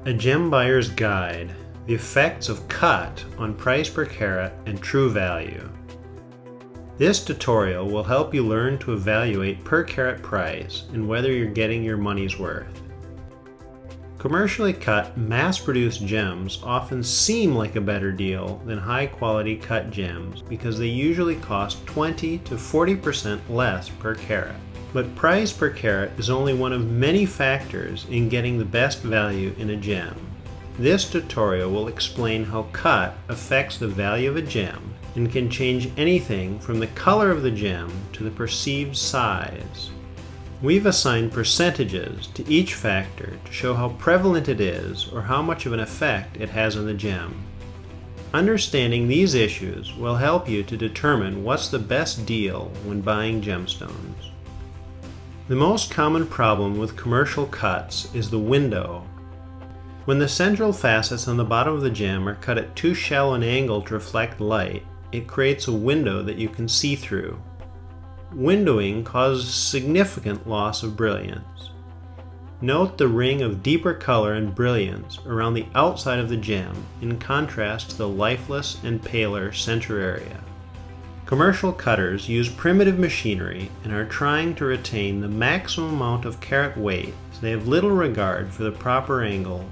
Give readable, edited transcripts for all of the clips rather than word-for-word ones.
A Gem Buyer's Guide, the effects of cut on price per carat and true value. This tutorial will help you learn to evaluate per carat price and whether you're getting your money's worth. Commercially cut, mass-produced gems often seem like a better deal than high-quality cut gems because they usually cost 20 to 40% less per carat. But price per carat is only one of many factors in getting the best value in a gem. This tutorial will explain how cut affects the value of a gem and can change anything from the color of the gem to the perceived size. We've assigned percentages to each factor to show how prevalent it is or how much of an effect it has on the gem. Understanding these issues will help you to determine what's the best deal when buying gemstones. The most common problem with commercial cuts is the window. When the central facets on the bottom of the gem are cut at too shallow an angle to reflect light, it creates a window that you can see through. Windowing causes significant loss of brilliance. Note the ring of deeper color and brilliance around the outside of the gem in contrast to the lifeless and paler center area. Commercial cutters use primitive machinery and are trying to retain the maximum amount of carat weight, so they have little regard for the proper angle.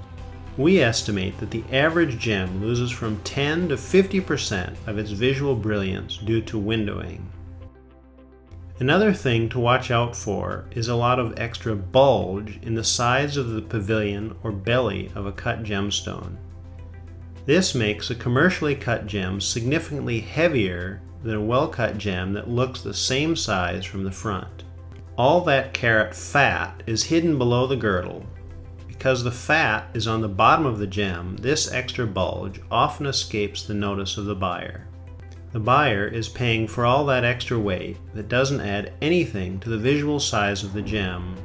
We estimate that the average gem loses from 10 to 50% of its visual brilliance due to windowing. Another thing to watch out for is a lot of extra bulge in the sides of the pavilion or belly of a cut gemstone. This makes a commercially cut gem significantly heavier than a well-cut gem that looks the same size from the front. All that carat fat is hidden below the girdle. Because the fat is on the bottom of the gem, this extra bulge often escapes the notice of the buyer. The buyer is paying for all that extra weight that doesn't add anything to the visual size of the gem.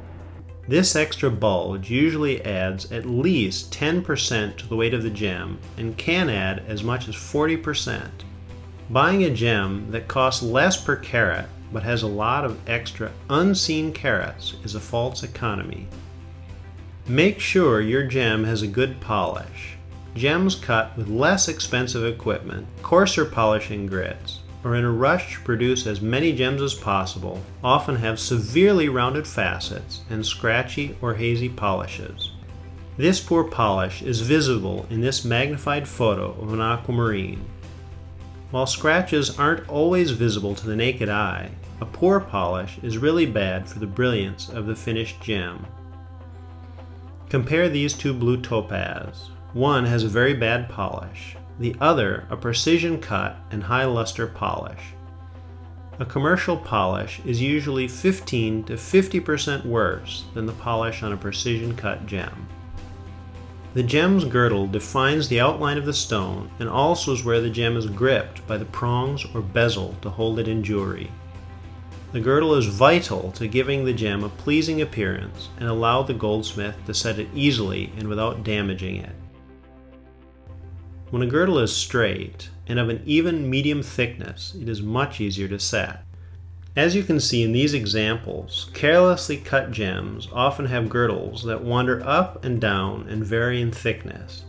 This extra bulge usually adds at least 10% to the weight of the gem and can add as much as 40%. Buying a gem that costs less per carat but has a lot of extra unseen carats is a false economy. Make sure your gem has a good polish. Gems cut with less expensive equipment, coarser polishing grits, or in a rush to produce as many gems as possible often have severely rounded facets and scratchy or hazy polishes. This poor polish is visible in this magnified photo of an aquamarine. While scratches aren't always visible to the naked eye, a poor polish is really bad for the brilliance of the finished gem. Compare these two blue topaz. One has a very bad polish, the other a precision cut and high luster polish. A commercial polish is usually 15 to 50% worse than the polish on a precision cut gem. The gem's girdle defines the outline of the stone and also is where the gem is gripped by the prongs or bezel to hold it in jewelry. The girdle is vital to giving the gem a pleasing appearance and allow the goldsmith to set it easily and without damaging it. When a girdle is straight and of an even medium thickness, it is much easier to set. As you can see in these examples, carelessly cut gems often have girdles that wander up and down and vary in thickness.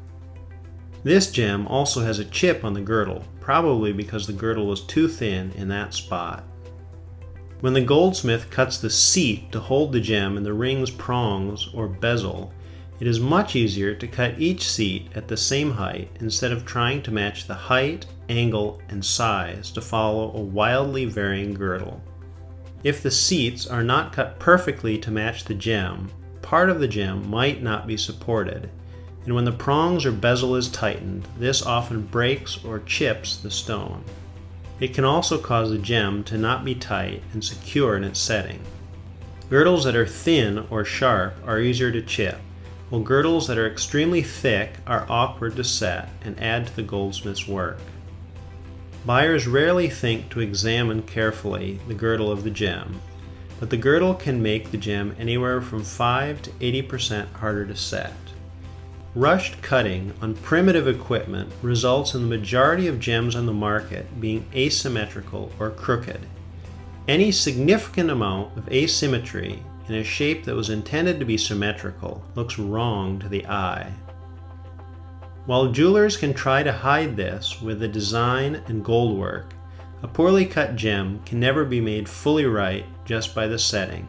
This gem also has a chip on the girdle, probably because the girdle was too thin in that spot. When the goldsmith cuts the seat to hold the gem in the ring's prongs or bezel, it is much easier to cut each seat at the same height instead of trying to match the height, angle, and size to follow a wildly varying girdle. If the seats are not cut perfectly to match the gem, part of the gem might not be supported, and when the prongs or bezel is tightened, this often breaks or chips the stone. It can also cause the gem to not be tight and secure in its setting. Girdles that are thin or sharp are easier to chip, while girdles that are extremely thick are awkward to set and add to the goldsmith's work. Buyers rarely think to examine carefully the girdle of the gem, but the girdle can make the gem anywhere from 5 to 80% harder to set. Rushed cutting on primitive equipment results in the majority of gems on the market being asymmetrical or crooked. Any significant amount of asymmetry in a shape that was intended to be symmetrical looks wrong to the eye. While jewelers can try to hide this with the design and gold work, a poorly cut gem can never be made fully right just by the setting.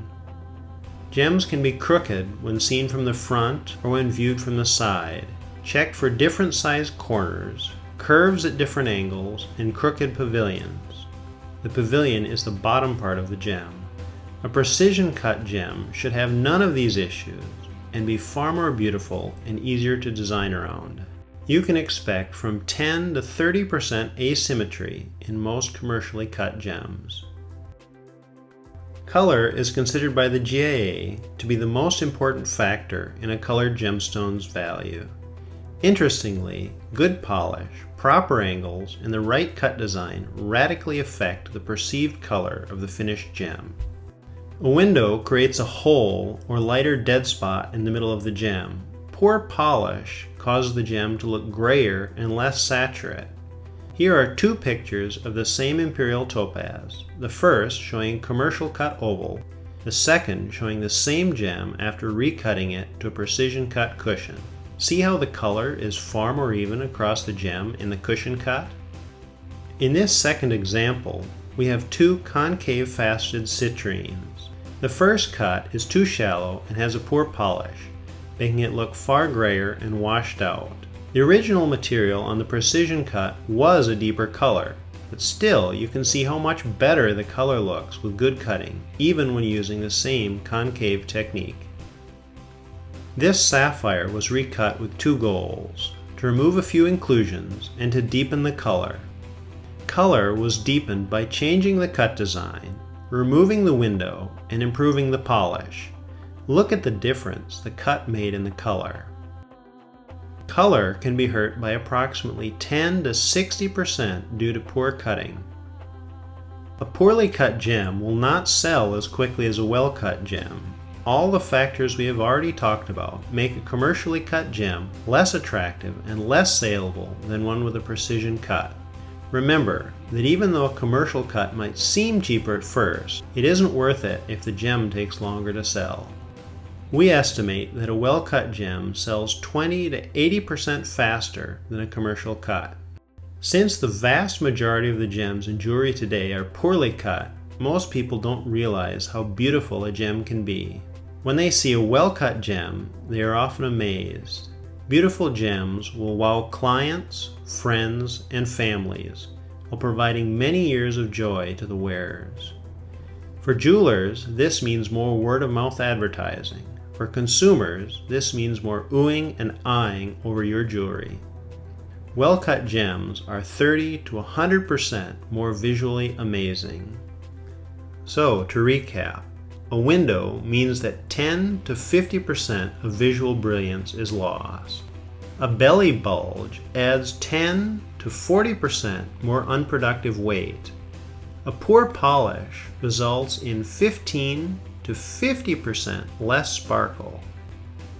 Gems can be crooked when seen from the front or when viewed from the side. Check for different sized corners, curves at different angles, and crooked pavilions. The pavilion is the bottom part of the gem. A precision cut gem should have none of these issues and be far more beautiful and easier to design around. You can expect from 10 to 30% asymmetry in most commercially cut gems. Color is considered by the GIA to be the most important factor in a colored gemstone's value. Interestingly, good polish, proper angles, and the right cut design radically affect the perceived color of the finished gem. A window creates a hole or lighter dead spot in the middle of the gem. Poor polish causes the gem to look grayer and less saturate. Here are two pictures of the same imperial topaz, the first showing commercial cut oval, the second showing the same gem after recutting it to a precision cut cushion. See how the color is far more even across the gem in the cushion cut? In this second example, we have two concave faceted citrines. The first cut is too shallow and has a poor polish, making it look far grayer and washed out. The original material on the precision cut was a deeper color, but still you can see how much better the color looks with good cutting, even when using the same concave technique. This sapphire was recut with two goals, to remove a few inclusions and to deepen the color. Color was deepened by changing the cut design, removing the window, and improving the polish. Look at the difference the cut made in the color. Color can be hurt by approximately 10 to 60% due to poor cutting. A poorly cut gem will not sell as quickly as a well-cut gem. All the factors we have already talked about make a commercially cut gem less attractive and less saleable than one with a precision cut. Remember that even though a commercial cut might seem cheaper at first, it isn't worth it if the gem takes longer to sell. We estimate that a well-cut gem sells 20 to 80% faster than a commercial cut. Since the vast majority of the gems in jewelry today are poorly cut, most people don't realize how beautiful a gem can be. When they see a well-cut gem, they are often amazed. Beautiful gems will wow clients, friends, and families, while providing many years of joy to the wearers. For jewelers, this means more word-of-mouth advertising. For consumers, this means more oohing and eyeing over your jewelry. Well-cut gems are 30 to 100% more visually amazing. So, to recap, a window means that 10 to 50% of visual brilliance is lost. A belly bulge adds 10 to 40% more unproductive weight. A poor polish results in 15 to 50% less sparkle.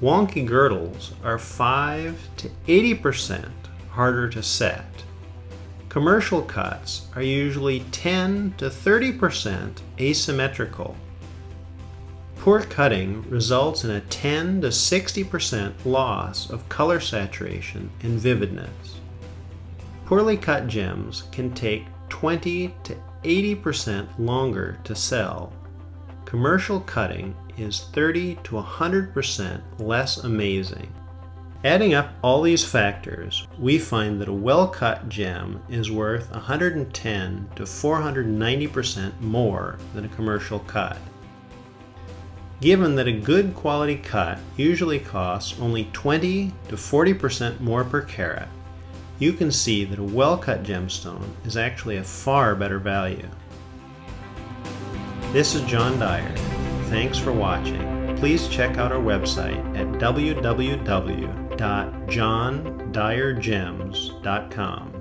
Wonky girdles are 5 to 80% harder to set. Commercial cuts are usually 10 to 30% asymmetrical. Poor cutting results in a 10 to 60% loss of color saturation and vividness. Poorly cut gems can take 20 to 80% longer to sell. Commercial cutting is 30 to 100% less amazing. Adding up all these factors, we find that a well-cut gem is worth 110 to 490% more than a commercial cut. Given that a good quality cut usually costs only 20 to 40% more per carat, you can see that a well-cut gemstone is actually a far better value. This is John Dyer. Thanks for watching. Please check out our website at www.johndyrgems.com.